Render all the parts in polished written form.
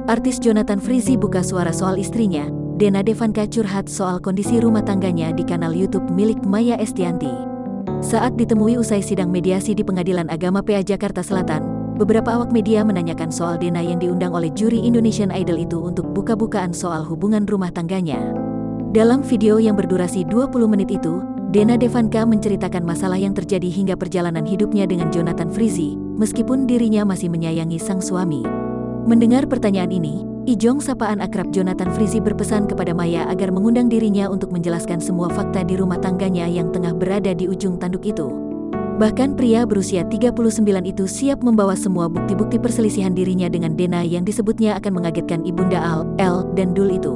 Artis Jonathan Frizzy buka suara soal istrinya. Dena Devanka curhat soal kondisi rumah tangganya di kanal YouTube milik Maya Estianty. Saat ditemui usai sidang mediasi di Pengadilan Agama PA Jakarta Selatan, beberapa awak media menanyakan soal Dena yang diundang oleh juri Indonesian Idol itu untuk buka-bukaan soal hubungan rumah tangganya. Dalam video yang berdurasi 20 menit itu, Dena Devanka menceritakan masalah yang terjadi hingga perjalanan hidupnya dengan Jonathan Frizzy, meskipun dirinya masih menyayangi sang suami. Mendengar pertanyaan ini, Ijong sapaan akrab Jonathan Frizzy berpesan kepada Maya agar mengundang dirinya untuk menjelaskan semua fakta di rumah tangganya yang tengah berada di ujung tanduk itu. Bahkan pria berusia 39 itu siap membawa semua bukti-bukti perselisihan dirinya dengan Dena yang disebutnya akan mengagetkan ibunda L dan Dul itu.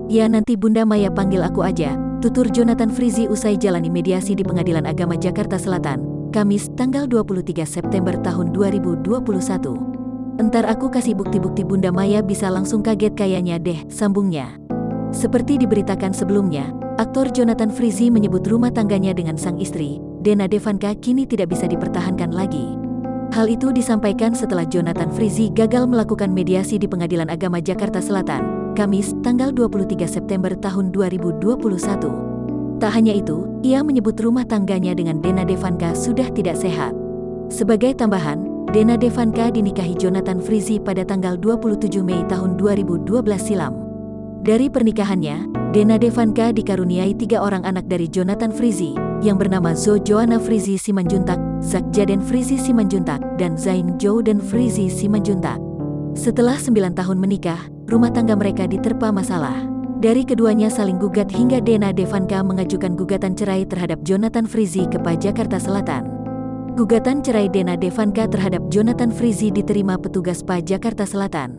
"Ya nanti Bunda Maya panggil aku aja," tutur Jonathan Frizzy usai jalani mediasi di Pengadilan Agama Jakarta Selatan, Kamis tanggal 23 September tahun 2021. "Entar aku kasih bukti-bukti Bunda Maya bisa langsung kaget kayaknya deh," sambungnya. Seperti diberitakan sebelumnya, aktor Jonathan Frizzy menyebut rumah tangganya dengan sang istri, Dena Devanka kini tidak bisa dipertahankan lagi. Hal itu disampaikan setelah Jonathan Frizzy gagal melakukan mediasi di Pengadilan Agama Jakarta Selatan, Kamis tanggal 23 September tahun 2021. Tak hanya itu, ia menyebut rumah tangganya dengan Dena Devanka sudah tidak sehat. Sebagai tambahan, Dena Devanka dinikahi Jonathan Frizzy pada tanggal 27 Mei tahun 2012 silam. Dari pernikahannya, Dena Devanka dikaruniai 3 orang anak dari Jonathan Frizzy, yang bernama Zo Joanna Frizzy Simanjuntak, Zak Jaden Frizzy Simanjuntak, dan Zain Joden Frizzy Simanjuntak. Setelah 9 tahun menikah, rumah tangga mereka diterpa masalah. Dari keduanya saling gugat hingga Dena Devanka mengajukan gugatan cerai terhadap Jonathan Frizzy ke PA Jakarta Selatan. Gugatan cerai Dena Devanka terhadap Jonathan Frizzy diterima petugas PA Jakarta Selatan.